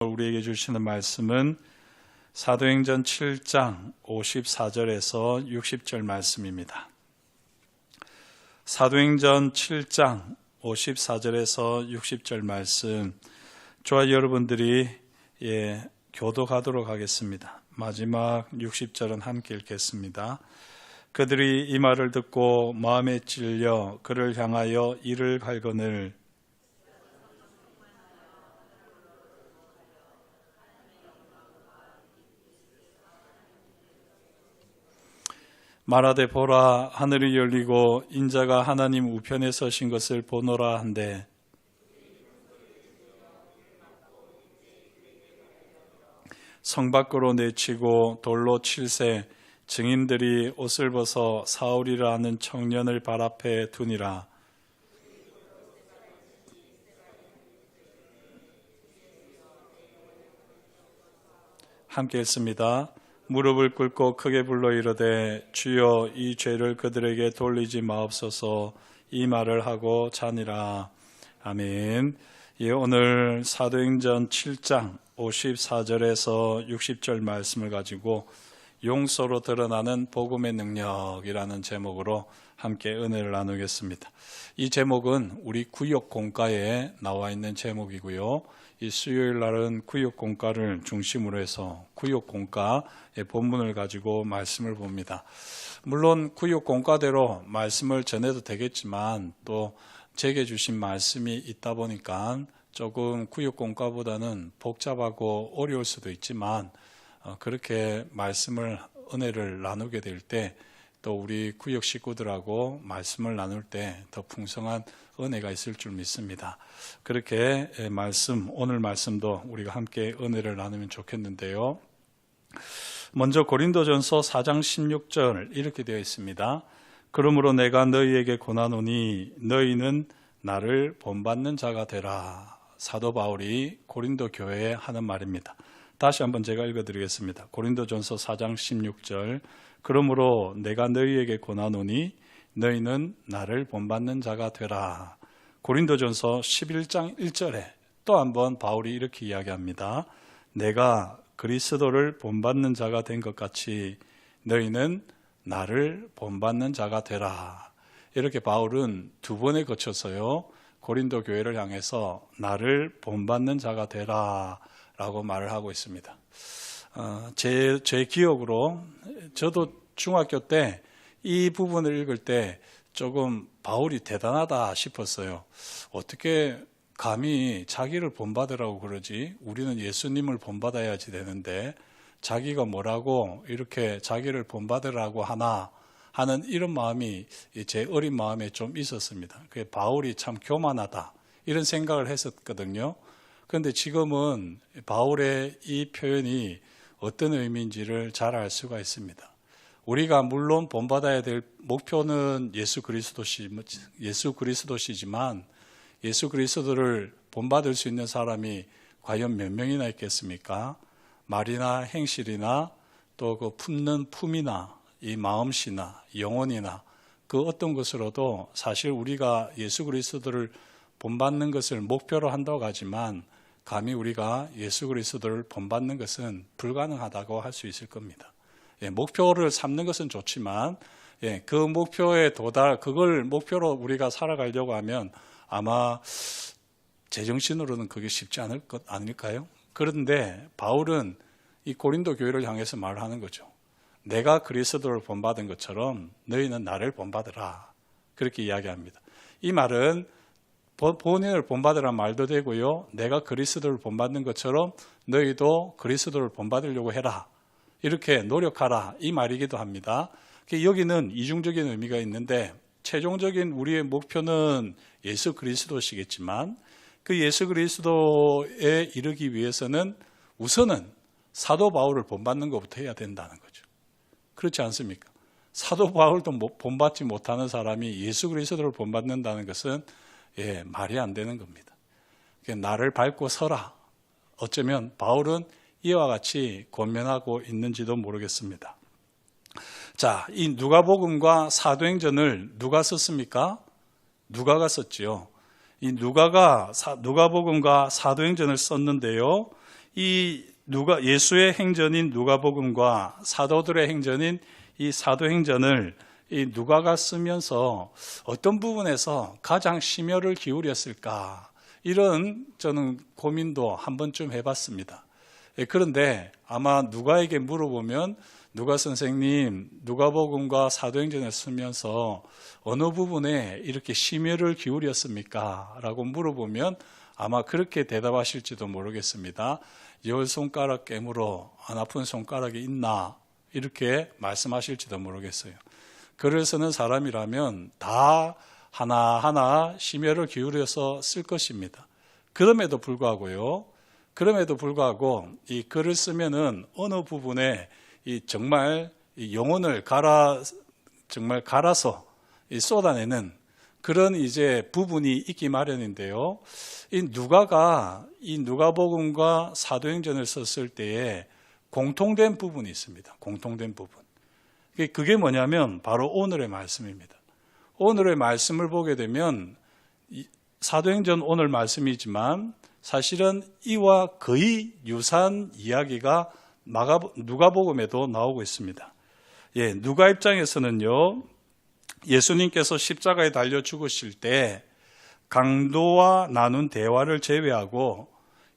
우리에게 주시는 말씀은 사도행전 7장 54절에서 60절 말씀입니다. 사도행전 7장 54절에서 60절 말씀, 저와 여러분들이 교독하도록 하겠습니다. 마지막 60절은 함께 읽겠습니다. 그들이 이 말을 듣고 마음에 찔려 그를 향하여 이를 갈거늘 말하되 보라, 하늘이 열리고 인자가 하나님 우편에 서신 것을 보노라 한데, 성 밖으로 내치고 돌로 칠세 증인들이 옷을 벗어 사울이라 하는 청년을 발 앞에 두니라. 함께 했습니다. 무릎을 꿇고 크게 불러 이르되 주여 이 죄를 그들에게 돌리지 마옵소서, 이 말을 하고 자니라. 아멘. 오늘 사도행전 7장 54절에서 60절 말씀을 가지고 용서로 드러나는 복음의 능력이라는 제목으로 함께 은혜를 나누겠습니다. 이 제목은 우리 구역공과에 나와 있는 제목이고요. 이 수요일 날은 구역공과를 중심으로 해서 구역공과의 본문을 가지고 말씀을 봅니다. 물론 구역공과대로 말씀을 전해도 되겠지만 또 제게 주신 말씀이 있다 보니까 조금 구역공과보다는 복잡하고 어려울 수도 있지만 그렇게 말씀을 은혜를 나누게 될 때 또 우리 구역 식구들하고 말씀을 나눌 때 더 풍성한 은혜가 있을 줄 믿습니다. 그렇게 오늘 말씀도 우리가 함께 은혜를 나누면 좋겠는데요. 먼저 고린도전서 4장 16절 이렇게 되어 있습니다. 그러므로 내가 너희에게 권하노니 너희는 나를 본받는 자가 되라. 사도 바울이 고린도 교회에 하는 말입니다. 다시 한번 제가 읽어드리겠습니다. 고린도전서 4장 16절, 그러므로 내가 너희에게 권하노니 너희는 나를 본받는 자가 되라. 고린도전서 11장 1절에 또 한번 바울이 이렇게 이야기합니다. 내가 그리스도를 본받는 자가 된 것 같이 너희는 나를 본받는 자가 되라. 이렇게 바울은 두 번에 거쳐서요, 고린도 교회를 향해서 나를 본받는 자가 되라 라고 말을 하고 있습니다. 제 기억으로 저도 중학교 때 이 부분을 읽을 때 조금 바울이 대단하다 싶었어요. 어떻게 감히 자기를 본받으라고 그러지? 우리는 예수님을 본받아야지 되는데 자기가 뭐라고 이렇게 자기를 본받으라고 하나 하는 이런 마음이 제 어린 마음에 좀 있었습니다. 바울이 참 교만하다 이런 생각을 했었거든요. 그런데 지금은 바울의 이 표현이 어떤 의미인지를 잘 알 수가 있습니다. 우리가 물론 본받아야 될 목표는 예수 그리스도시지만 예수 그리스도를 본받을 수 있는 사람이 과연 몇 명이나 있겠습니까? 말이나 행실이나 또 그 품는 품이나 이 마음씨나 영혼이나 그 어떤 것으로도 사실 우리가 예수 그리스도를 본받는 것을 목표로 한다고 하지만 감히 우리가 예수 그리스도를 본받는 것은 불가능하다고 할 수 있을 겁니다. 목표를 삼는 것은 좋지만 그 목표에 그걸 목표로 우리가 살아가려고 하면 아마 제정신으로는 그게 쉽지 않을 것 아닐까요? 그런데 바울은 이 고린도 교회를 향해서 말하는 거죠. 내가 그리스도를 본받은 것처럼 너희는 나를 본받으라. 그렇게 이야기합니다. 이 말은 본인을 본받으라는 말도 되고요. 내가 그리스도를 본받는 것처럼 너희도 그리스도를 본받으려고 해라. 이렇게 노력하라. 이 말이기도 합니다. 여기는 이중적인 의미가 있는데 최종적인 우리의 목표는 예수 그리스도시겠지만 그 예수 그리스도에 이르기 위해서는 우선은 사도 바울을 본받는 것부터 해야 된다는 거죠. 그렇지 않습니까? 사도 바울도 본받지 못하는 사람이 예수 그리스도를 본받는다는 것은 말이 안 되는 겁니다. 나를 밟고 서라. 어쩌면 바울은 이와 같이 권면하고 있는지도 모르겠습니다. 자, 이 누가복음과 사도행전을 누가 썼습니까? 누가가 썼지요. 이 누가복음과 사도행전을 썼는데요. 예수의 행전인 누가복음과 사도들의 행전인 이 사도행전을 이 누가가 쓰면서 어떤 부분에서 가장 심혈을 기울였을까, 이런 저는 고민도 한 번쯤 해봤습니다. 그런데 아마 누가에게 물어보면 누가 선생님, 누가복음과 사도행전을 쓰면서 어느 부분에 이렇게 심혈을 기울였습니까? 라고 물어보면 아마 그렇게 대답하실지도 모르겠습니다. 10손가락 깨물어 안 아픈 손가락이 있나? 이렇게 말씀하실지도 모르겠어요. 글을 쓰는 사람이라면 다 하나하나 심혈을 기울여서 쓸 것입니다. 그럼에도 불구하고 이 글을 쓰면은 어느 부분에 정말 영혼을 갈아서 쏟아내는 그런 부분이 있기 마련인데요. 이 누가복음과 사도행전을 썼을 때에 공통된 부분이 있습니다. 공통된 부분. 그게 뭐냐면 바로 오늘의 말씀입니다. 오늘의 말씀을 보게 되면 사도행전 오늘 말씀이지만 사실은 이와 거의 유사한 이야기가 누가복음에도 나오고 있습니다. 누가 입장에서는요, 예수님께서 십자가에 달려 죽으실 때 강도와 나눈 대화를 제외하고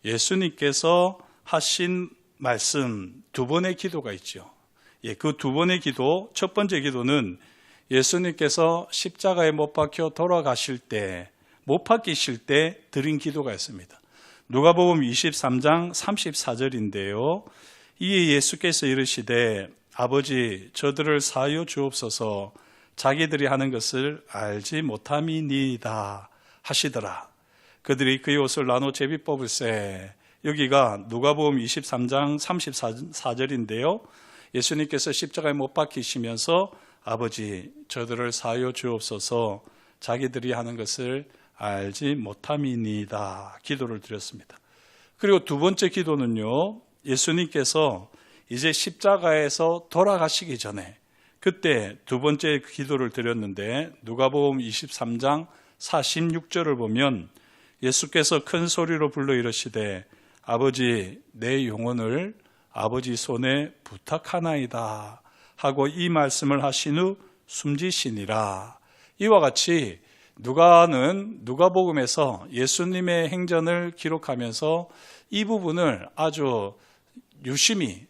예수님께서 하신 말씀 두 번의 기도가 있죠. 그 두 번의 기도, 첫 번째 기도는 예수님께서 십자가에 못 박혀 돌아가실 때, 못 박히실 때 드린 기도가 있습니다. 누가복음 23장 34절인데요. 이에 예수께서 이르시되 아버지 저들을 사하여 주옵소서 자기들이 하는 것을 알지 못함이니이다 하시더라. 그들이 그의 옷을 나눠 제비 뽑을세. 여기가 누가복음 23장 34절인데요. 예수님께서 십자가에 못 박히시면서 아버지 저들을 사하여 주옵소서 자기들이 하는 것을 알지 못함이니이다 기도를 드렸습니다. 그리고 두 번째 기도는요, 예수님께서 이제 십자가에서 돌아가시기 전에 그때 두 번째 기도를 드렸는데 누가복음 23장 46절을 보면 예수께서 큰 소리로 불러 이르시되 아버지 내 영혼을 아버지 손에 부탁하나이다 하고 이 말씀을 하신 후 숨지시니라. 이와 같이 누가복음에서 예수님의 행전을 기록하면서 이 부분을 아주 유심히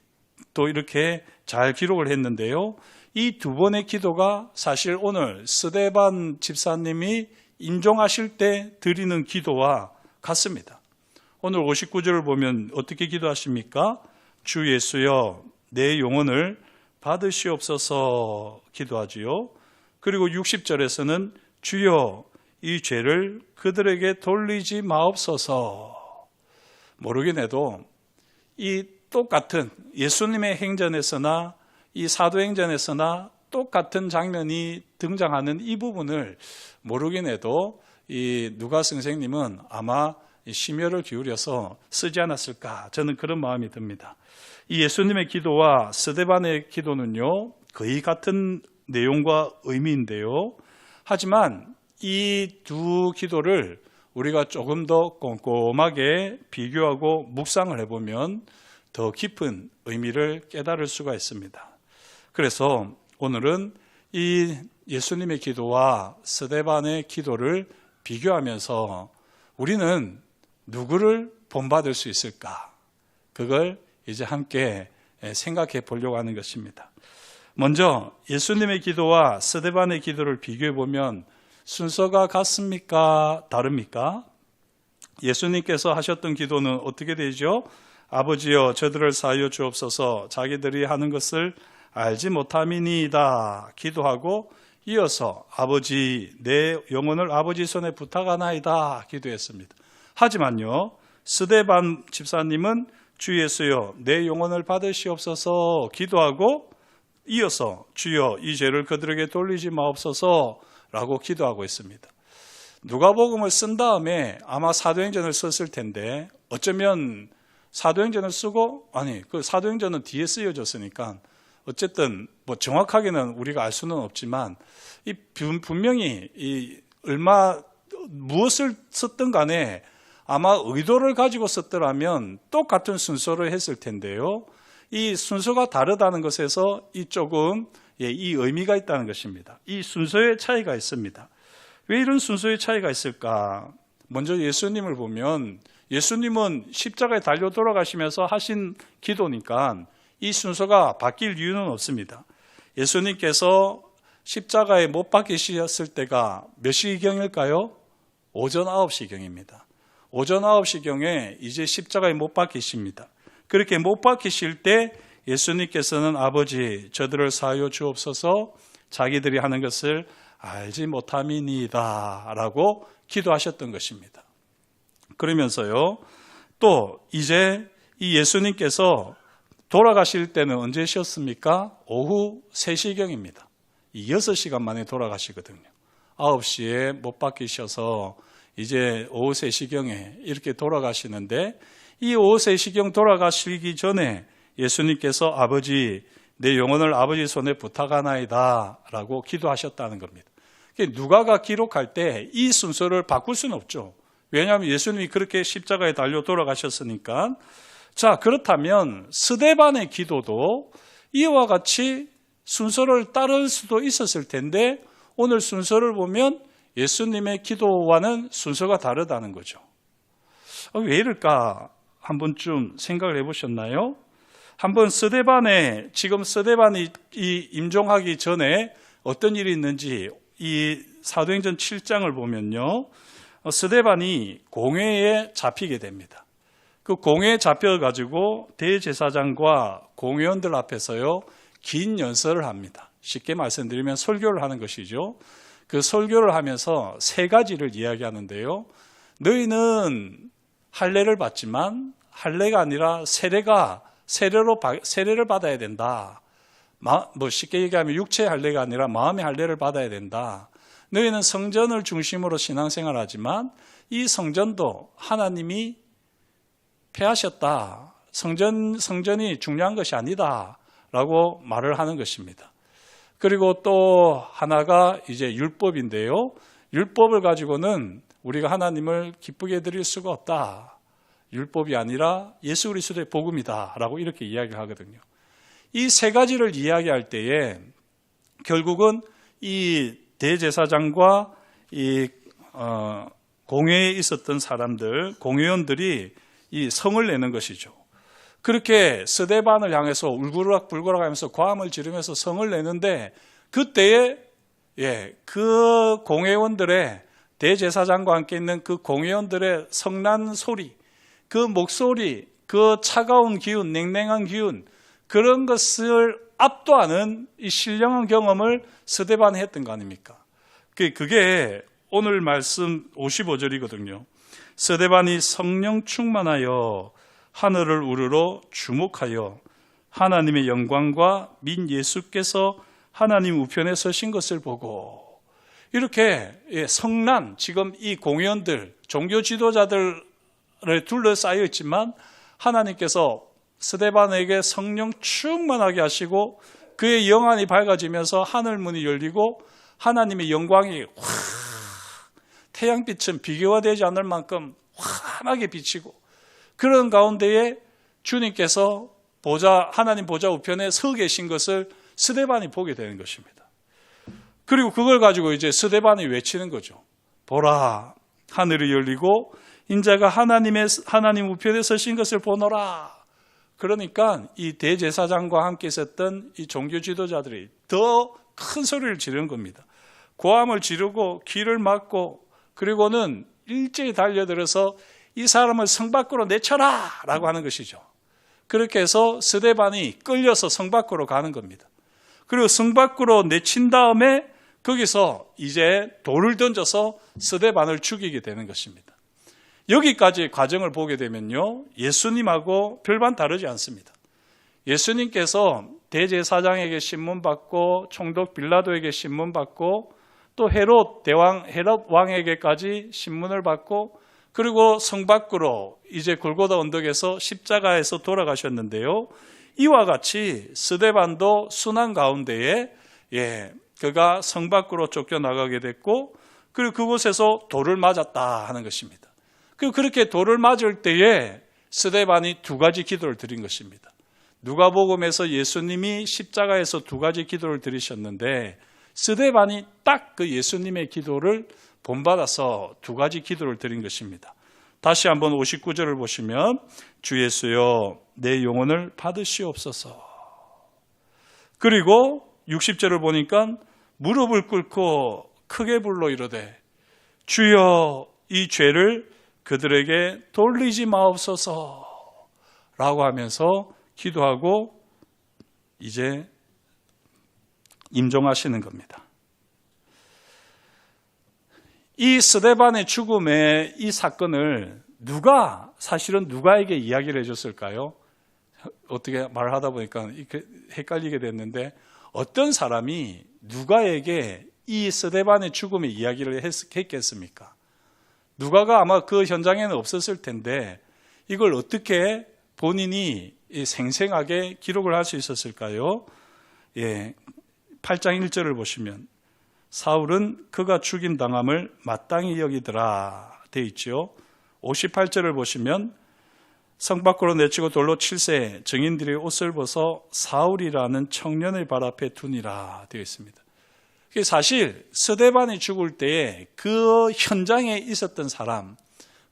또 이렇게 잘 기록을 했는데요. 이 두 번의 기도가 사실 오늘 스데반 집사님이 인종하실 때 드리는 기도와 같습니다. 오늘 59절을 보면 어떻게 기도하십니까? 주 예수여 내 영혼을 받으시옵소서 기도하지요. 그리고 60절에서는 주여 이 죄를 그들에게 돌리지 마옵소서. 모르긴 해도 이 똑같은 예수님의 행전에서나 이 사도행전에서나 똑같은 장면이 등장하는 이 부분을 모르긴 해도 이 누가 선생님은 아마 심혈을 기울여서 쓰지 않았을까, 저는 그런 마음이 듭니다. 이 예수님의 기도와 스데반의 기도는요 거의 같은 내용과 의미인데요. 하지만 이 두 기도를 우리가 조금 더 꼼꼼하게 비교하고 묵상을 해보면 더 깊은 의미를 깨달을 수가 있습니다. 그래서 오늘은 이 예수님의 기도와 스데반의 기도를 비교하면서 우리는 누구를 본받을 수 있을까? 그걸 이제 함께 생각해 보려고 하는 것입니다. 먼저 예수님의 기도와 스데반의 기도를 비교해 보면 순서가 같습니까? 다릅니까? 예수님께서 하셨던 기도는 어떻게 되죠? 아버지여 저들을 사하여 주옵소서 자기들이 하는 것을 알지 못함이니이다 기도하고 이어서 아버지 내 영혼을 아버지 손에 부탁하나이다 기도했습니다. 하지만요 스데반 집사님은 주 예수여 내 영혼을 받으시옵소서 기도하고 이어서 주여 이 죄를 그들에게 돌리지 마옵소서 라고 기도하고 있습니다. 누가복음을 쓴 다음에 아마 사도행전을 썼을 텐데 어쩌면 사도행전을 쓰고 그 사도행전은 뒤에 쓰여졌으니까 어쨌든 뭐 정확하게는 우리가 알 수는 없지만 분명히 무엇을 썼든 간에 아마 의도를 가지고 썼더라면 똑같은 순서로 했을 텐데요. 이 순서가 다르다는 것에서 이 조금 이 의미가 있다는 것입니다. 이 순서의 차이가 있습니다. 왜 이런 순서의 차이가 있을까? 먼저 예수님을 보면 예수님은 십자가에 달려 돌아가시면서 하신 기도니까 이 순서가 바뀔 이유는 없습니다. 예수님께서 십자가에 못 박히셨을 때가 몇 시경일까요? 오전 9시경입니다. 오전 9시경에 이제 십자가에 못 박히십니다. 그렇게 못 박히실 때 예수님께서는 아버지 저들을 사하여 주옵소서 자기들이 하는 것을 알지 못함이니이다 라고 기도하셨던 것입니다. 그러면서요 또 이제 이 예수님께서 돌아가실 때는 언제 쉬었습니까? 오후 3시경입니다. 이 6시간 만에 돌아가시거든요. 9시에 못 박히셔서 이제 오후 3시경에 이렇게 돌아가시는데 이 오후 3시경 돌아가시기 전에 예수님께서 아버지 내 영혼을 아버지 손에 부탁하나이다 라고 기도하셨다는 겁니다. 누가가 기록할 때 이 순서를 바꿀 수는 없죠. 왜냐하면 예수님이 그렇게 십자가에 달려 돌아가셨으니까. 자, 그렇다면 스데반의 기도도 이와 같이 순서를 따를 수도 있었을 텐데 오늘 순서를 보면 예수님의 기도와는 순서가 다르다는 거죠. 왜 이럴까? 한 번쯤 생각을 해보셨나요? 한번 지금 스데반이 임종하기 전에 어떤 일이 있는지 이 사도행전 7장을 보면요. 스데반이 공회에 잡히게 됩니다. 그 공회에 잡혀가지고 대제사장과 공회원들 앞에서요. 긴 연설을 합니다. 쉽게 말씀드리면 설교를 하는 것이죠. 그 설교를 하면서 3가지를 이야기하는데요. 너희는 할례를 받지만 할례가 아니라 세례를 받아야 된다. 쉽게 얘기하면 육체의 할례가 아니라 마음의 할례를 받아야 된다. 너희는 성전을 중심으로 신앙생활하지만 이 성전도 하나님이 폐하셨다. 성전이 중요한 것이 아니다. 라고 말을 하는 것입니다. 그리고 또 하나가 이제 율법인데요. 율법을 가지고는 우리가 하나님을 기쁘게 드릴 수가 없다. 율법이 아니라 예수 그리스도의 복음이다. 라고 이렇게 이야기를 하거든요. 이 3가지를 이야기할 때에 결국은 이 대제사장과 이 공회에 있었던 사람들, 공회원들이 이 성을 내는 것이죠. 그렇게 스데반을 향해서 울그락불그락 하면서 고함을 지르면서 성을 내는데 그때에 그 공회원들의 대제사장과 함께 있는 그 공회원들의 성난 소리, 그 목소리, 그 차가운 기운, 냉랭한 기운 그런 것을 압도하는 이 신령한 경험을 스데반이 했던 거 아닙니까? 그게 오늘 말씀 55절이거든요. 스데반이 성령 충만하여 하늘을 우러러 주목하여 하나님의 영광과 민 예수께서 하나님 우편에 서신 것을 보고 이렇게 성난, 지금 이 공회원들, 종교 지도자들을 둘러싸여 있지만 하나님께서 스데반에게 성령 충만하게 하시고 그의 영안이 밝아지면서 하늘문이 열리고 하나님의 영광이 태양빛은 비교화되지 않을 만큼 환하게 비치고 그런 가운데에 주님께서 하나님 보좌 우편에 서 계신 것을 스데반이 보게 되는 것입니다. 그리고 그걸 가지고 이제 스데반이 외치는 거죠. 보라, 하늘이 열리고 인자가 하나님 우편에 서신 것을 보노라. 그러니까 이 대제사장과 함께 있었던 이 종교 지도자들이 더 큰 소리를 지르는 겁니다. 고함을 지르고 귀를 막고 그리고는 일제히 달려들어서 이 사람을 성 밖으로 내쳐라 라고 하는 것이죠. 그렇게 해서 스데반이 끌려서 성 밖으로 가는 겁니다. 그리고 성 밖으로 내친 다음에 거기서 이제 돌을 던져서 스데반을 죽이게 되는 것입니다. 여기까지 과정을 보게 되면요, 예수님하고 별반 다르지 않습니다. 예수님께서 대제사장에게 신문받고 총독 빌라도에게 신문받고 또 헤롯 왕에게까지 신문을 받고 그리고 성 밖으로 이제 골고다 언덕에서 십자가에서 돌아가셨는데요. 이와 같이 스데반도 순환 가운데에 그가 성 밖으로 쫓겨나가게 됐고 그리고 그곳에서 돌을 맞았다 하는 것입니다. 그렇게 돌을 맞을 때에 스데반이 두 가지 기도를 드린 것입니다. 누가복음에서 예수님이 십자가에서 두 가지 기도를 드리셨는데 스데반이 딱 그 예수님의 기도를 본받아서 두 가지 기도를 드린 것입니다. 다시 한번 59절을 보시면 주 예수여 내 영혼을 받으시옵소서. 그리고 60절을 보니까 무릎을 꿇고 크게 불러 이르되 주여 이 죄를 그들에게 돌리지 마옵소서 라고 하면서 기도하고 이제 임종하시는 겁니다. 이 스데반의 죽음의 이 사건을 사실은 누가에게 이야기를 해줬을까요? 어떻게 말하다 보니까 헷갈리게 됐는데 어떤 사람이 누가에게 이 스데반의 죽음의 이야기를 했겠습니까? 누가가 아마 그 현장에는 없었을 텐데 이걸 어떻게 본인이 생생하게 기록을 할 수 있었을까요? 8장 1절을 보시면 사울은 그가 죽인 당함을 마땅히 여기더라 되어 있죠. 58절을 보시면 성 밖으로 내치고 돌로 칠세 증인들이 옷을 벗어 사울이라는 청년의 발 앞에 두니라 되어 있습니다. 사실 스데반이 죽을 때에 그 현장에 있었던 사람,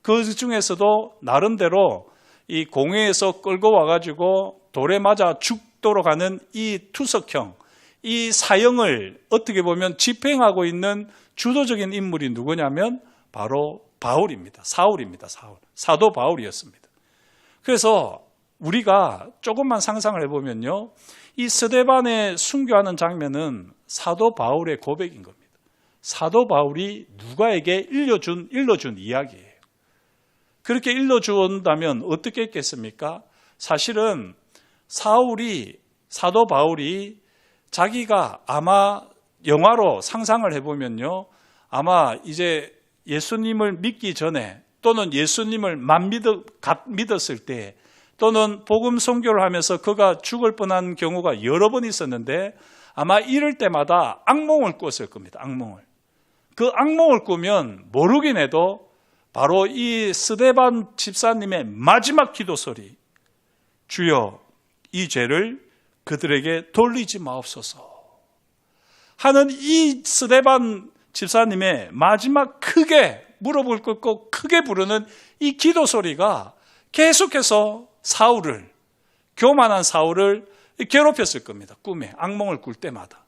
그 중에서도 나름대로 이 공회에서 끌고 와가지고 돌에 맞아 죽도록 하는 이 투석형, 이 사형을 어떻게 보면 집행하고 있는 주도적인 인물이 누구냐면 바로 바울입니다. 사울입니다. 사도 바울이었습니다. 그래서 우리가 조금만 상상을 해보면요, 이 스데반에 순교하는 장면은 사도 바울의 고백인 겁니다. 사도 바울이 누가에게 일러준 이야기예요. 그렇게 일러준다면 어떻게 했겠습니까? 사실은 사도 바울이 자기가 아마 영화로 상상을 해보면요, 아마 이제 예수님을 믿기 전에 또는 예수님을 믿었을 때 또는 복음 선교를 하면서 그가 죽을 뻔한 경우가 여러 번 있었는데 아마 이럴 때마다 악몽을 꿨을 겁니다. 악몽을. 그 악몽을 꾸면 모르긴 해도 바로 이 스데반 집사님의 마지막 기도 소리, 주여 이 죄를 그들에게 돌리지 마옵소서 하는 이 스데반 집사님의 마지막 크게 무릎을 꿇고 크게 부르는 이 기도 소리가 계속해서 교만한 사울을 괴롭혔을 겁니다. 꿈에, 악몽을 꿀 때마다.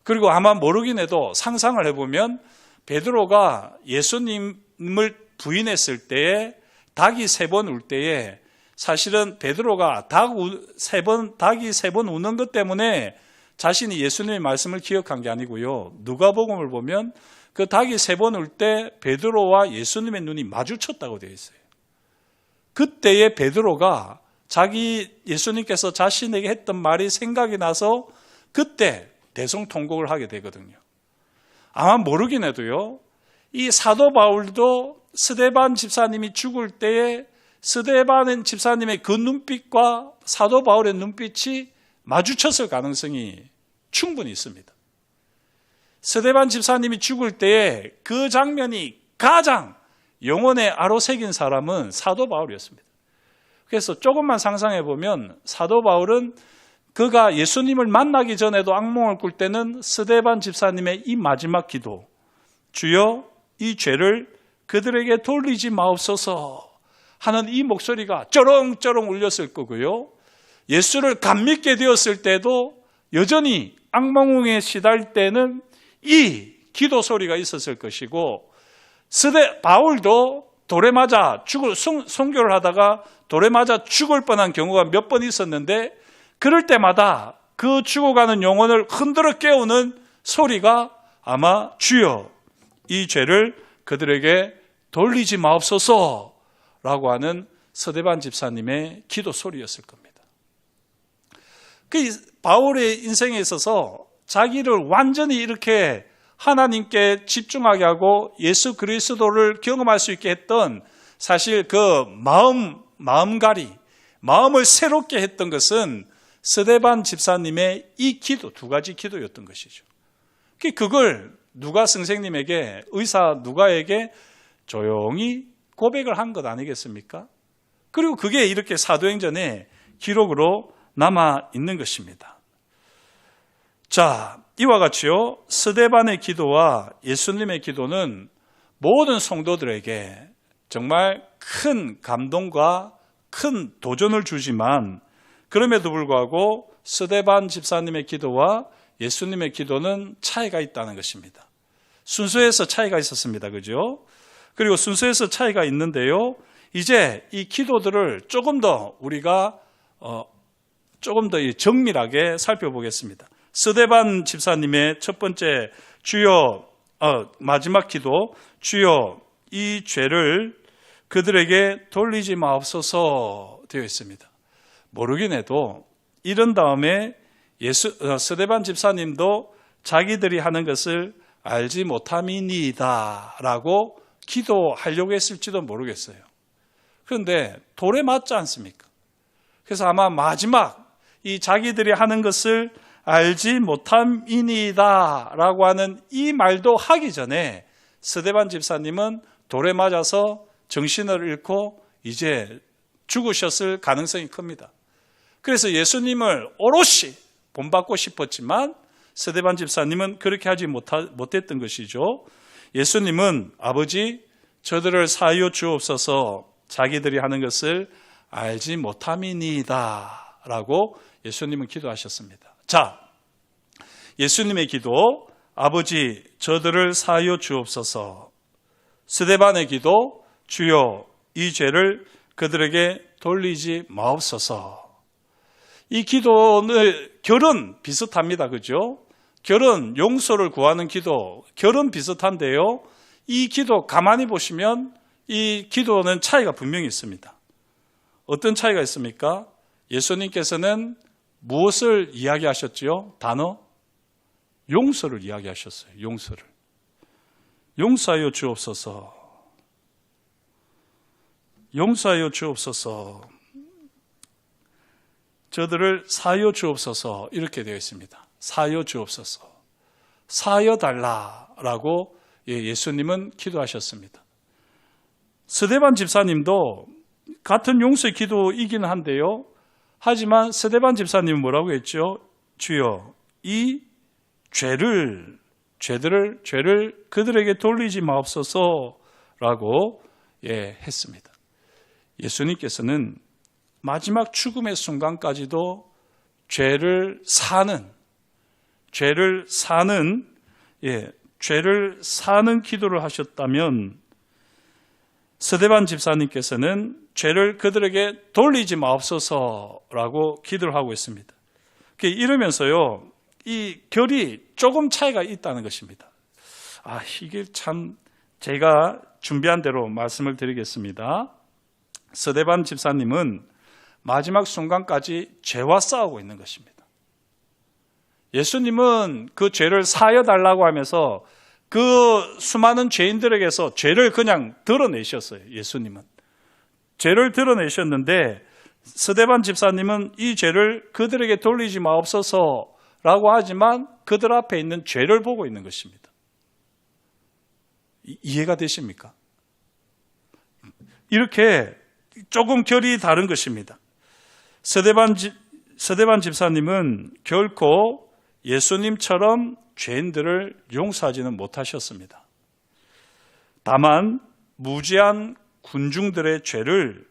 그리고 아마 모르긴 해도 상상을 해보면 베드로가 예수님을 부인했을 때에 닭이 3번 울 때에 사실은 베드로가 닭이 3번 우는 것 때문에 자신이 예수님의 말씀을 기억한 게 아니고요. 누가복음을 보면 그 닭이 3번 울 때 베드로와 예수님의 눈이 마주쳤다고 되어 있어요. 그때에 베드로가 예수님께서 자신에게 했던 말이 생각이 나서 그때 대성통곡을 하게 되거든요. 아마 모르긴 해도요, 이 사도 바울도 스데반 집사님이 죽을 때에 스데반 집사님의 그 눈빛과 사도 바울의 눈빛이 마주쳤을 가능성이 충분히 있습니다. 스데반 집사님이 죽을 때에 그 장면이 가장 영혼에 아로새긴 사람은 사도 바울이었습니다. 그래서 조금만 상상해 보면 사도 바울은 그가 예수님을 만나기 전에도 악몽을 꿀 때는 스데반 집사님의 이 마지막 기도, 주여 이 죄를 그들에게 돌리지 마옵소서 하는 이 목소리가 쩌렁쩌렁 울렸을 거고요. 예수를 감믿게 되었을 때도 여전히 악몽에 시달 때는 이 기도 소리가 있었을 것이고, 바울도 돌에 맞아 선교를 하다가 돌에 맞아 죽을 뻔한 경우가 몇 번 있었는데 그럴 때마다 그 죽어가는 영혼을 흔들어 깨우는 소리가 아마 주여 이 죄를 그들에게 돌리지 마옵소서 라고 하는 스데반 집사님의 기도 소리였을 겁니다. 그 바울의 인생에 있어서 자기를 완전히 이렇게 하나님께 집중하게 하고 예수 그리스도를 경험할 수 있게 했던 사실 그 마음가리, 마음을 새롭게 했던 것은 스데반 집사님의 이 기도, 두 가지 기도였던 것이죠. 그걸 누가 선생님에게, 의사 누가에게 조용히 고백을 한 것 아니겠습니까? 그리고 그게 이렇게 사도행전에 기록으로 남아 있는 것입니다. 자, 이와 같이요, 스데반의 기도와 예수님의 기도는 모든 성도들에게 정말 큰 감동과 큰 도전을 주지만, 그럼에도 불구하고 스데반 집사님의 기도와 예수님의 기도는 차이가 있다는 것입니다. 순서에서 차이가 있었습니다. 그죠? 그리고 순서에서 차이가 있는데요, 이제 이 기도들을 조금 더 우리가 조금 더 정밀하게 살펴보겠습니다. 스데반 집사님의 첫 번째 마지막 기도, 주여 이 죄를 그들에게 돌리지 마옵소서 되어 있습니다. 모르긴 해도 이런 다음에 스데반 집사님도 자기들이 하는 것을 알지 못함이니이다 라고 기도하려고 했을지도 모르겠어요. 그런데 돌에 맞지 않습니까? 그래서 아마 마지막 이 자기들이 하는 것을 알지 못함이니이다 라고 하는 이 말도 하기 전에 스데반 집사님은 돌에 맞아서 정신을 잃고 이제 죽으셨을 가능성이 큽니다. 그래서 예수님을 오롯이 본받고 싶었지만 스데반 집사님은 그렇게 하지 못했던 것이죠. 예수님은 아버지 저들을 사하여 주옵소서, 자기들이 하는 것을 알지 못함이니이다 라고 예수님은 기도하셨습니다. 자, 예수님의 기도, 아버지 저들을 사하여 주옵소서. 스데반의 기도, 주여 이 죄를 그들에게 돌리지 마옵소서. 이 기도는 결은 비슷합니다. 그죠? 결은 용서를 구하는 기도, 결은 비슷한데요, 이 기도 가만히 보시면 이 기도는 차이가 분명히 있습니다. 어떤 차이가 있습니까? 예수님께서는 무엇을 이야기하셨지요? 단어? 용서를 이야기하셨어요. 용서를. 용서하여 주옵소서. 용서하여 주옵소서. 저들을 사하여 주옵소서. 이렇게 되어 있습니다. 사하여 주옵소서. 사하여 달라라고 예수님은 기도하셨습니다. 스데반 집사님도 같은 용서의 기도이긴 한데요, 하지만 스데반 집사님은 뭐라고 했죠? 주여 이 죄를 그들에게 돌리지 마옵소서라고 했습니다. 예수님께서는 마지막 죽음의 순간까지도 죄를 사는 기도를 하셨다면, 스데반 집사님께서는 죄를 그들에게 돌리지 마옵소서라고 기도를 하고 있습니다. 이러면서요, 이 결이 조금 차이가 있다는 것입니다. 이게 참 제가 준비한 대로 말씀을 드리겠습니다. 스데반 집사님은 마지막 순간까지 죄와 싸우고 있는 것입니다. 예수님은 그 죄를 사하여 달라고 하면서 그 수많은 죄인들에게서 죄를 그냥 드러내셨어요. 예수님은 죄를 드러내셨는데, 스데반 집사님은 이 죄를 그들에게 돌리지 마옵소서라고 하지만 그들 앞에 있는 죄를 보고 있는 것입니다. 이해가 되십니까? 이렇게 조금 결이 다른 것입니다. 스데반 집사님은 결코 예수님처럼 죄인들을 용서하지는 못하셨습니다. 다만 무지한 군중들의 죄를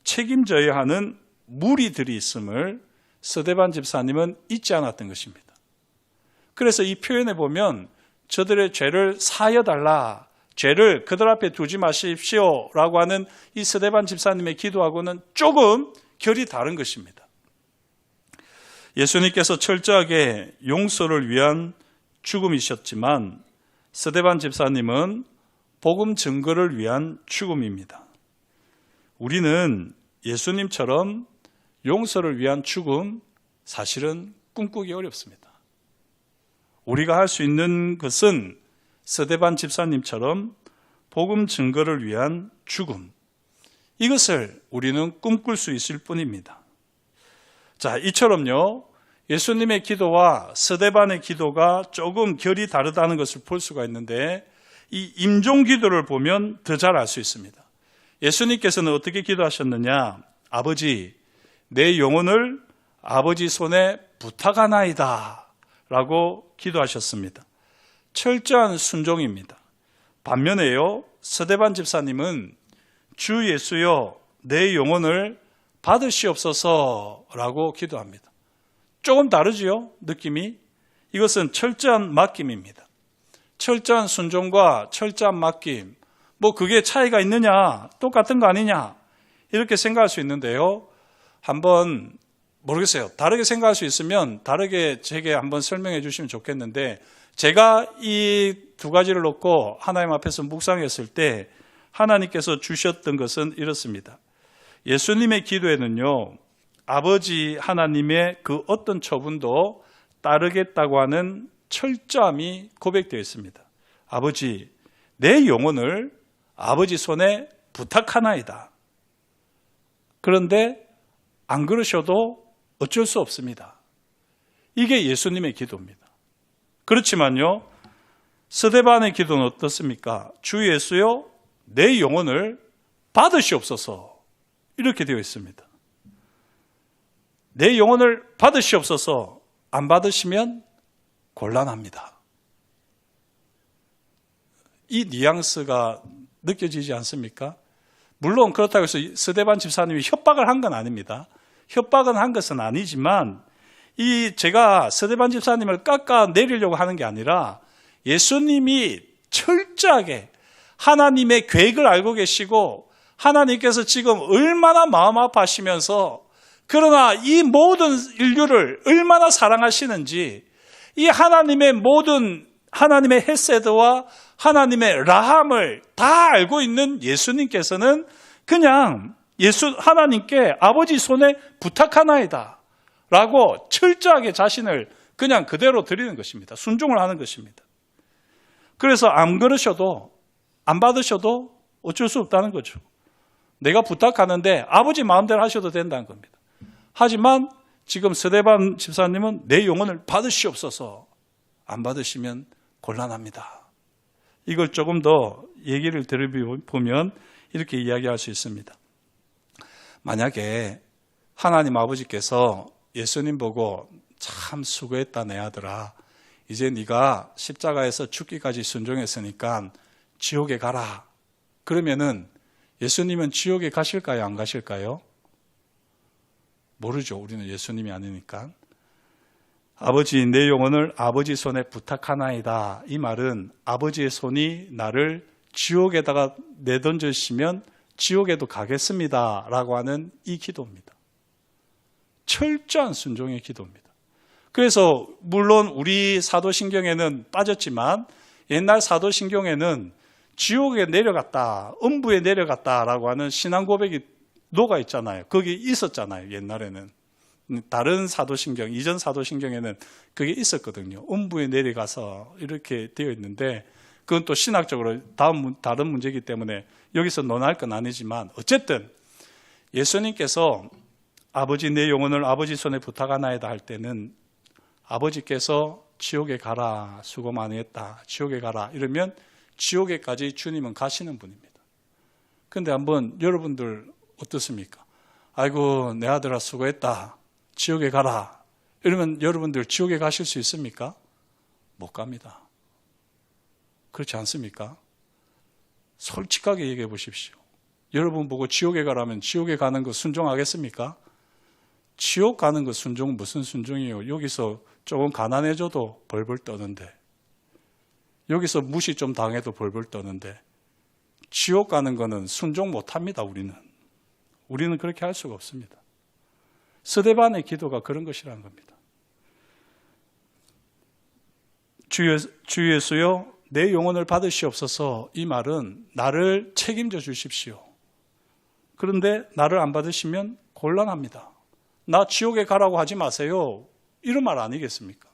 책임져야 하는 무리들이 있음을 스데반 집사님은 잊지 않았던 것입니다. 그래서 이 표현에 보면 저들의 죄를 사하여 달라, 죄를 그들 앞에 두지 마십시오라고 하는 이 스데반 집사님의 기도하고는 조금 결이 다른 것입니다. 예수님께서 철저하게 용서를 위한 죽음이셨지만 스데반 집사님은 복음 증거를 위한 죽음입니다. 우리는 예수님처럼 용서를 위한 죽음, 사실은 꿈꾸기 어렵습니다. 우리가 할 수 있는 것은 스데반 집사님처럼 복음 증거를 위한 죽음, 이것을 우리는 꿈꿀 수 있을 뿐입니다. 자, 이처럼요, 예수님의 기도와 스데반의 기도가 조금 결이 다르다는 것을 볼 수가 있는데, 이 임종 기도를 보면 더 잘 알 수 있습니다. 예수님께서는 어떻게 기도하셨느냐? 아버지, 내 영혼을 아버지 손에 부탁하나이다 라고 기도하셨습니다. 철저한 순종입니다. 반면에요, 스데반 집사님은 주 예수여 내 영혼을 받으시옵소서 라고 기도합니다. 조금 다르지요, 느낌이? 이것은 철저한 맡김입니다. 철저한 순종과 철저한 맡김, 그게 차이가 있느냐, 똑같은 거 아니냐, 이렇게 생각할 수 있는데요. 한번 모르겠어요. 다르게 생각할 수 있으면 다르게 제게 한번 설명해 주시면 좋겠는데, 제가 이 두 가지를 놓고 하나님 앞에서 묵상했을 때 하나님께서 주셨던 것은 이렇습니다. 예수님의 기도에는요, 아버지 하나님의 그 어떤 처분도 따르겠다고 하는 철저함이 고백되어 있습니다. 아버지, 내 영혼을 아버지 손에 부탁하나이다. 그런데 안 그러셔도 어쩔 수 없습니다. 이게 예수님의 기도입니다. 그렇지만요, 스데반의 기도는 어떻습니까? 주 예수여 내 영혼을 받으시옵소서, 이렇게 되어 있습니다. 내 영혼을 받으시옵소서. 안 받으시면 곤란합니다. 이 뉘앙스가 느껴지지 않습니까? 물론 그렇다고 해서 스데반 집사님이 협박을 한 건 아닙니다. 협박은 한 것은 아니지만, 제가 스데반 집사님을 깎아내리려고 하는 게 아니라 예수님이 철저하게 하나님의 계획을 알고 계시고 하나님께서 지금 얼마나 마음 아파하시면서, 그러나 이 모든 인류를 얼마나 사랑하시는지, 이 하나님의 모든 하나님의 헤세드와 하나님의 라함을 다 알고 있는 예수님께서는 그냥 하나님께 아버지 손에 부탁하나이다 라고 철저하게 자신을 그냥 그대로 드리는 것입니다. 순종을 하는 것입니다. 그래서 안 그러셔도, 안 받으셔도 어쩔 수 없다는 거죠. 내가 부탁하는데 아버지 마음대로 하셔도 된다는 겁니다. 하지만 지금 스데반 집사님은 내 영혼을 받으시옵소서. 안 받으시면 곤란합니다. 이걸 조금 더 얘기를 들어보면 이렇게 이야기할 수 있습니다. 만약에 하나님 아버지께서 예수님 보고 참 수고했다 내 아들아, 이제 네가 십자가에서 죽기까지 순종했으니까 지옥에 가라. 그러면은 예수님은 지옥에 가실까요, 안 가실까요? 모르죠. 우리는 예수님이 아니니까. 아버지, 내 영혼을 아버지 손에 부탁하나이다. 이 말은 아버지의 손이 나를 지옥에다가 내던지시면 지옥에도 가겠습니다 라고 하는 이 기도입니다. 철저한 순종의 기도입니다. 그래서 물론 우리 사도신경에는 빠졌지만 옛날 사도신경에는 지옥에 내려갔다, 음부에 내려갔다라고 하는 신앙 고백이 녹아 있잖아요. 거기 있었잖아요. 옛날에는. 다른 사도신경, 이전 사도신경에는 그게 있었거든요. 음부에 내려가서 이렇게 되어 있는데, 그건 또 신학적으로 다른 문제이기 때문에 여기서 논할 건 아니지만, 어쨌든 예수님께서 아버지 내 영혼을 아버지 손에 부탁하나이다 할 때는 아버지께서 지옥에 가라, 수고 많이 했다, 지옥에 가라 이러면 지옥에까지 주님은 가시는 분입니다. 그런데 한번 여러분들 어떻습니까? 아이고 내 아들아 수고했다, 지옥에 가라 이러면 여러분들 지옥에 가실 수 있습니까? 못 갑니다. 그렇지 않습니까? 솔직하게 얘기해 보십시오. 여러분 보고 지옥에 가라면 지옥에 가는 거 순종하겠습니까? 지옥 가는 거 순종 무슨 순종이에요? 여기서 조금 가난해져도 벌벌 떠는데, 여기서 무시 좀 당해도 벌벌 떠는데, 지옥 가는 거는 순종 못합니다. 우리는 그렇게 할 수가 없습니다. 스데반의 기도가 그런 것이라는 겁니다. 주 예수여 내 영혼을 받으시옵소서. 이 말은 나를 책임져 주십시오. 그런데 나를 안 받으시면 곤란합니다. 나 지옥에 가라고 하지 마세요. 이런 말 아니겠습니까?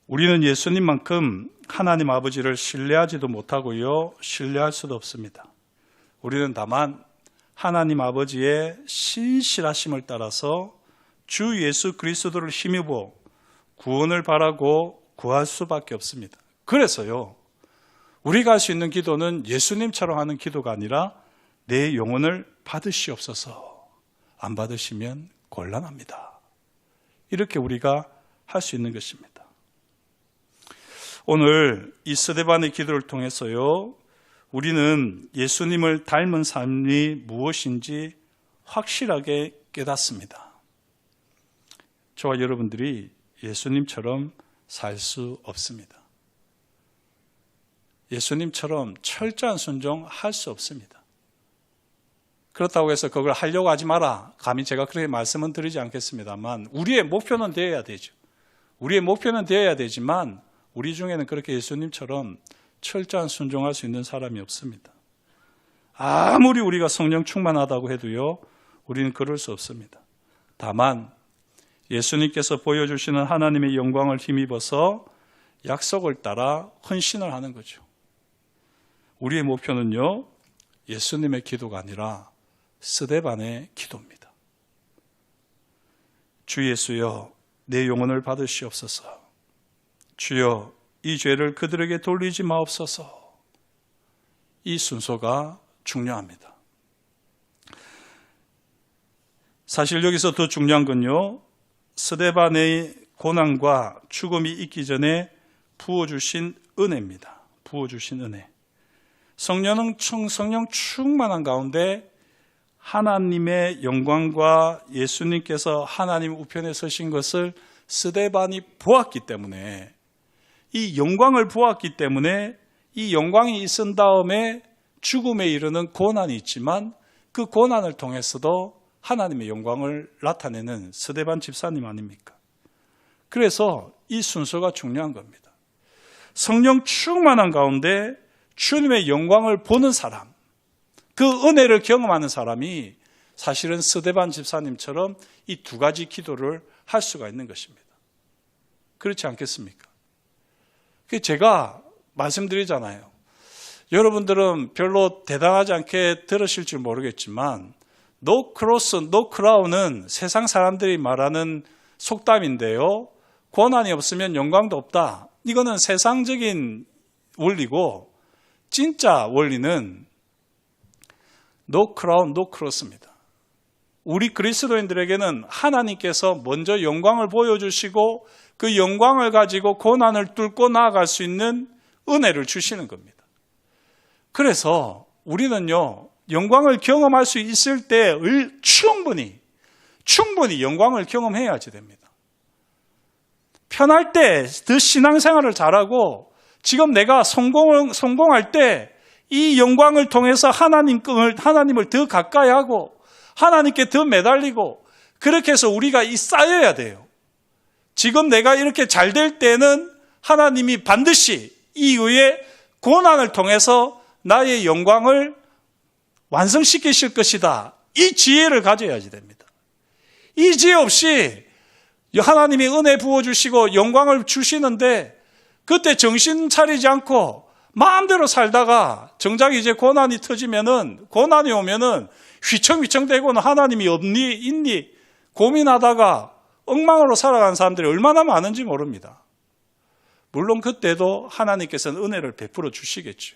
우리는 예수님만큼 하나님 아버지를 신뢰하지도 못하고요, 신뢰할 수도 없습니다. 우리는 다만 하나님 아버지의 신실하심을 따라서 주 예수 그리스도를 힘입어 구원을 바라고 구할 수밖에 없습니다. 그래서요, 우리가 할 수 있는 기도는 예수님처럼 하는 기도가 아니라 내 영혼을 받으시옵소서. 안 받으시면 곤란합니다. 이렇게 우리가 할 수 있는 것입니다. 오늘 이 스데반의 기도를 통해서요, 우리는 예수님을 닮은 삶이 무엇인지 확실하게 깨닫습니다. 저와 여러분들이 예수님처럼 살 수 없습니다. 예수님처럼 철저한 순종할 수 없습니다. 그렇다고 해서 그걸 하려고 하지 마라. 감히 제가 그렇게 말씀은 드리지 않겠습니다만 우리의 목표는 되어야 되죠. 우리의 목표는 되어야 되지만 우리 중에는 그렇게 예수님처럼 철저한 순종할 수 있는 사람이 없습니다. 아무리 우리가 성령 충만하다고 해도요, 우리는 그럴 수 없습니다. 다만 예수님께서 보여주시는 하나님의 영광을 힘입어서 약속을 따라 헌신을 하는 거죠. 우리의 목표는요, 예수님의 기도가 아니라 스데반의 기도입니다. 주 예수여, 내 영혼을 받으시옵소서. 주여, 이 죄를 그들에게 돌리지 마옵소서. 이 순서가 중요합니다. 사실 여기서 더 중요한 건요, 스데반의 고난과 죽음이 있기 전에 부어주신 은혜입니다. 부어주신 은혜. 성령 충만한 가운데 하나님의 영광과 예수님께서 하나님 우편에 서신 것을 스데반이 보았기 때문에, 이 영광을 보았기 때문에 이 영광이 있은 다음에 죽음에 이르는 고난이 있지만 그 고난을 통해서도 하나님의 영광을 나타내는 스데반 집사님 아닙니까? 그래서 이 순서가 중요한 겁니다. 성령 충만한 가운데 주님의 영광을 보는 사람, 그 은혜를 경험하는 사람이 사실은 스데반 집사님처럼 이 두 가지 기도를 할 수가 있는 것입니다. 그렇지 않겠습니까? 제가 말씀드리잖아요. 여러분들은 별로 대단하지 않게 들으실 줄 모르겠지만 No cross, no crown은 세상 사람들이 말하는 속담인데요. 고난이 없으면 영광도 없다. 이거는 세상적인 원리고 진짜 원리는 No crown, no cross입니다. 우리 그리스도인들에게는 하나님께서 먼저 영광을 보여주시고 그 영광을 가지고 고난을 뚫고 나아갈 수 있는 은혜를 주시는 겁니다. 그래서 우리는요, 영광을 경험할 수 있을 때 충분히 영광을 경험해야지 됩니다. 편할 때 더 신앙생활을 잘하고 지금 내가 성공할 때 이 영광을 통해서 하나님을 더 가까이 하고 하나님께 더 매달리고 그렇게 해서 우리가 쌓여야 돼요. 지금 내가 이렇게 잘 될 때는 하나님이 반드시 이후에 고난을 통해서 나의 영광을 완성시키실 것이다. 이 지혜를 가져야지 됩니다. 이 지혜 없이 하나님이 은혜 부어주시고 영광을 주시는데 그때 정신 차리지 않고 마음대로 살다가 정작 이제 고난이 오면은 휘청휘청대고는 하나님이 없니 있니 고민하다가 엉망으로 살아가는 사람들이 얼마나 많은지 모릅니다. 물론 그때도 하나님께서는 은혜를 베풀어 주시겠죠.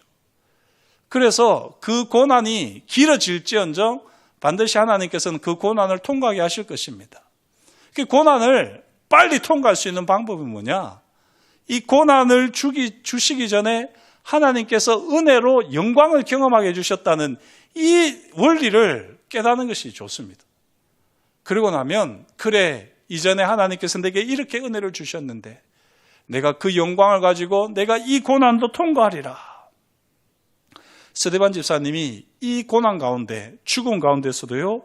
그래서 그 고난이 길어질지언정 반드시 하나님께서는 그 고난을 통과하게 하실 것입니다. 그 고난을 빨리 통과할 수 있는 방법은 뭐냐? 이 고난을 주시기 전에 하나님께서 은혜로 영광을 경험하게 해주셨다는 이 원리를 깨닫는 것이 좋습니다. 그러고 나면 그래, 이전에 하나님께서 내게 이렇게 은혜를 주셨는데 내가 그 영광을 가지고 내가 이 고난도 통과하리라. 스데반 집사님이 이 고난 가운데, 죽음 가운데서도요,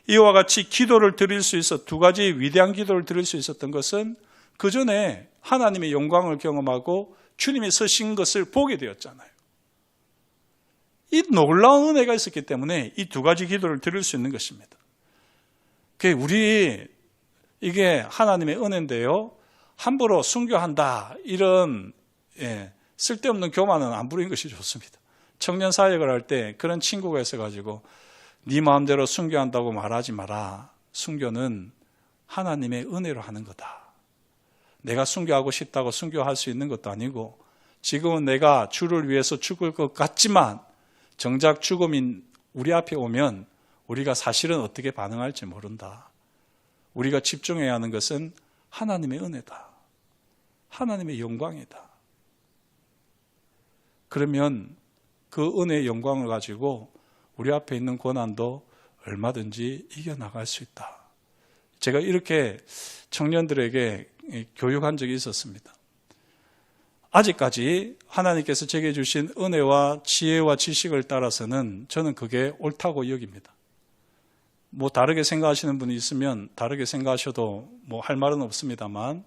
이와 같이 기도를 드릴 수 있어, 두 가지 위대한 기도를 드릴 수 있었던 것은 그 전에 하나님의 영광을 경험하고 주님이 서신 것을 보게 되었잖아요. 이 놀라운 은혜가 있었기 때문에 이 두 가지 기도를 드릴 수 있는 것입니다. 이게 하나님의 은혜인데요, 함부로 순교한다 이런 쓸데없는 교만은 안 부리는 것이 좋습니다. 청년 사역을 할 때 그런 친구가 있어가지고 네 마음대로 순교한다고 말하지 마라. 순교는 하나님의 은혜로 하는 거다. 내가 순교하고 싶다고 순교할 수 있는 것도 아니고 지금은 내가 주를 위해서 죽을 것 같지만 정작 죽음이 우리 앞에 오면 우리가 사실은 어떻게 반응할지 모른다. 우리가 집중해야 하는 것은 하나님의 은혜다. 하나님의 영광이다. 그러면 그 은혜의 영광을 가지고 우리 앞에 있는 고난도 얼마든지 이겨나갈 수 있다. 제가 이렇게 청년들에게 교육한 적이 있었습니다. 아직까지 하나님께서 제게 주신 은혜와 지혜와 지식을 따라서는 저는 그게 옳다고 여깁니다. 다르게 생각하시는 분이 있으면 다르게 생각하셔도 할 말은 없습니다만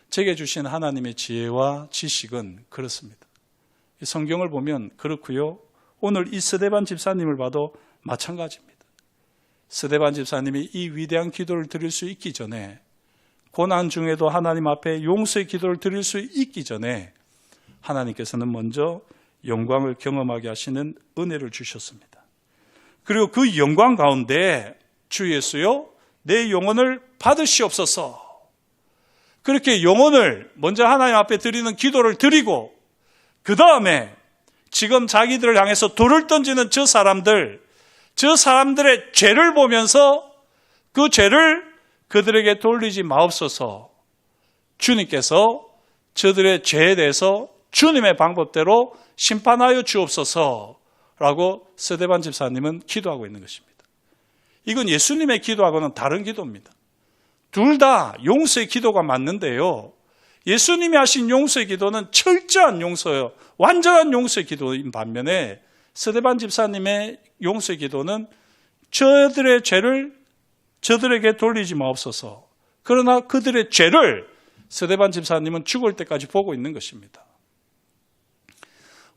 제게 주신 하나님의 지혜와 지식은 그렇습니다. 성경을 보면 그렇고요. 오늘 이 스데반 집사님을 봐도 마찬가지입니다. 스데반 집사님이 이 위대한 기도를 드릴 수 있기 전에, 고난 중에도 하나님 앞에 용서의 기도를 드릴 수 있기 전에 하나님께서는 먼저 영광을 경험하게 하시는 은혜를 주셨습니다. 그리고 그 영광 가운데 주 예수여 내 영혼을 받으시옵소서. 그렇게 영혼을 먼저 하나님 앞에 드리는 기도를 드리고 그 다음에 지금 자기들을 향해서 돌을 던지는 저 사람들의 죄를 보면서 그 죄를 그들에게 돌리지 마옵소서. 주님께서 저들의 죄에 대해서 주님의 방법대로 심판하여 주옵소서라고 스데반 집사님은 기도하고 있는 것입니다. 이건 예수님의 기도하고는 다른 기도입니다. 둘 다 용서의 기도가 맞는데요. 예수님이 하신 용서의 기도는 철저한 용서요, 완전한 용서의 기도인 반면에 스데반 집사님의 용서의 기도는 저들의 죄를 저들에게 돌리지 마옵소서. 그러나 그들의 죄를 스데반 집사님은 죽을 때까지 보고 있는 것입니다.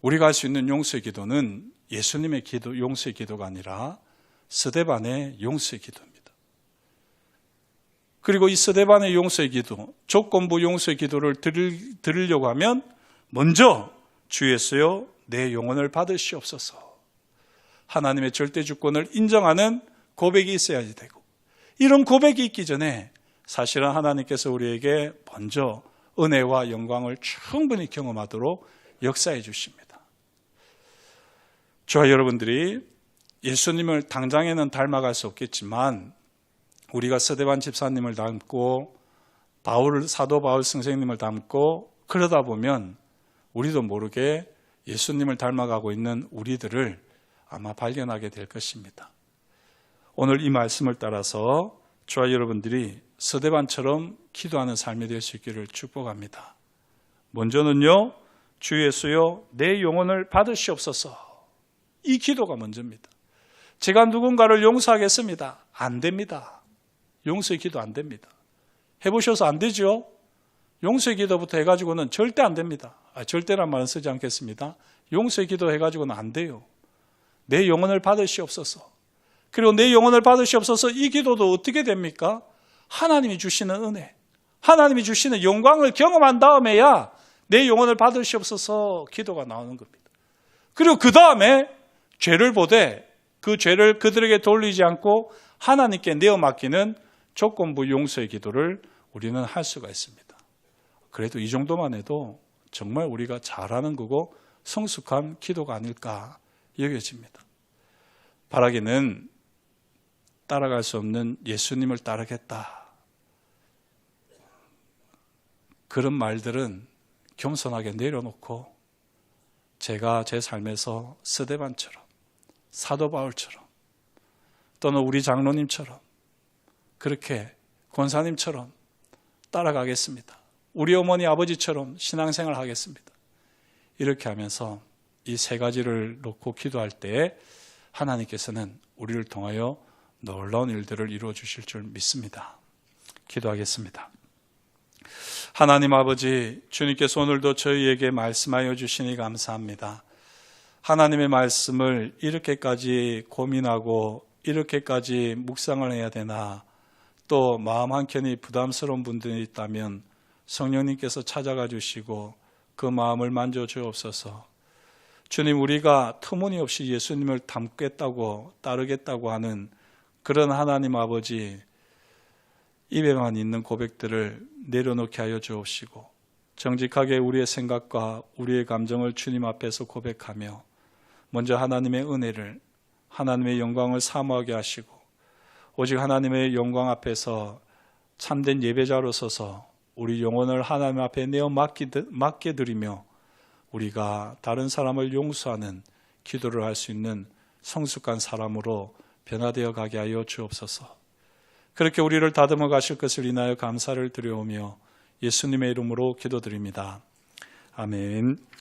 우리가 할 수 있는 용서의 기도는 예수님의 기도, 용서의 기도가 아니라 스데반의 용서의 기도입니다. 그리고 이 스데반의 용서의 기도, 조건부 용서의 기도를 드리려고 하면 먼저 주 예수여 내 영혼을 받으시옵소서. 하나님의 절대 주권을 인정하는 고백이 있어야지 되고, 이런 고백이 있기 전에 사실은 하나님께서 우리에게 먼저 은혜와 영광을 충분히 경험하도록 역사해 주십니다. 저와 여러분들이 예수님을 당장에는 닮아갈 수 없겠지만 우리가 스데반 집사님을 닮고 사도 바울 선생님을 닮고 그러다 보면 우리도 모르게 예수님을 닮아가고 있는 우리들을 아마 발견하게 될 것입니다. 오늘 이 말씀을 따라서 저와 여러분들이 스데반처럼 기도하는 삶이 될 수 있기를 축복합니다. 먼저는요, 주 예수여 내 영혼을 받으시옵소서. 이 기도가 먼저입니다. 제가 누군가를 용서하겠습니다. 안 됩니다. 용서의 기도 안 됩니다. 해보셔서 안 되죠? 용서의 기도부터 해가지고는 절대 안 됩니다. 절대란 말은 쓰지 않겠습니다. 용서의 기도 해가지고는 안 돼요. 내 영혼을 받으시옵소서. 그리고 내 영혼을 받으시옵소서, 이 기도도 어떻게 됩니까? 하나님이 주시는 은혜, 하나님이 주시는 영광을 경험한 다음에야 내 영혼을 받으시옵소서 기도가 나오는 겁니다. 그리고 그 다음에 죄를 보되 그 죄를 그들에게 돌리지 않고 하나님께 내어 맡기는 조건부 용서의 기도를 우리는 할 수가 있습니다. 그래도 이 정도만 해도 정말 우리가 잘하는 거고 성숙한 기도가 아닐까 여겨집니다. 바라기는 따라갈 수 없는 예수님을 따르겠다. 그런 말들은 겸손하게 내려놓고 제가 제 삶에서 스데반처럼, 사도 바울처럼, 또는 우리 장로님처럼, 그렇게 권사님처럼 따라가겠습니다. 우리 어머니 아버지처럼 신앙생활 하겠습니다. 이렇게 하면서 이 세 가지를 놓고 기도할 때에 하나님께서는 우리를 통하여 놀라운 일들을 이루어 주실 줄 믿습니다. 기도하겠습니다. 하나님 아버지, 주님께서 오늘도 저희에게 말씀하여 주시니 감사합니다. 하나님의 말씀을 이렇게까지 고민하고 이렇게까지 묵상을 해야 되나, 또 마음 한켠이 부담스러운 분들이 있다면 성령님께서 찾아가 주시고 그 마음을 만져주옵소서. 주님, 우리가 터무니없이 예수님을 닮겠다고 따르겠다고 하는 그런 하나님 아버지, 입에만 있는 고백들을 내려놓게 하여 주옵시고 정직하게 우리의 생각과 우리의 감정을 주님 앞에서 고백하며 먼저 하나님의 은혜를, 하나님의 영광을 사모하게 하시고 오직 하나님의 영광 앞에서 참된 예배자로 서서 우리 영혼을 하나님 앞에 내어 맡게 드리며 우리가 다른 사람을 용서하는 기도를 할 수 있는 성숙한 사람으로 변화되어 가게 하여 주옵소서. 그렇게 우리를 다듬어 가실 것을 인하여 감사를 드려오며 예수님의 이름으로 기도드립니다. 아멘.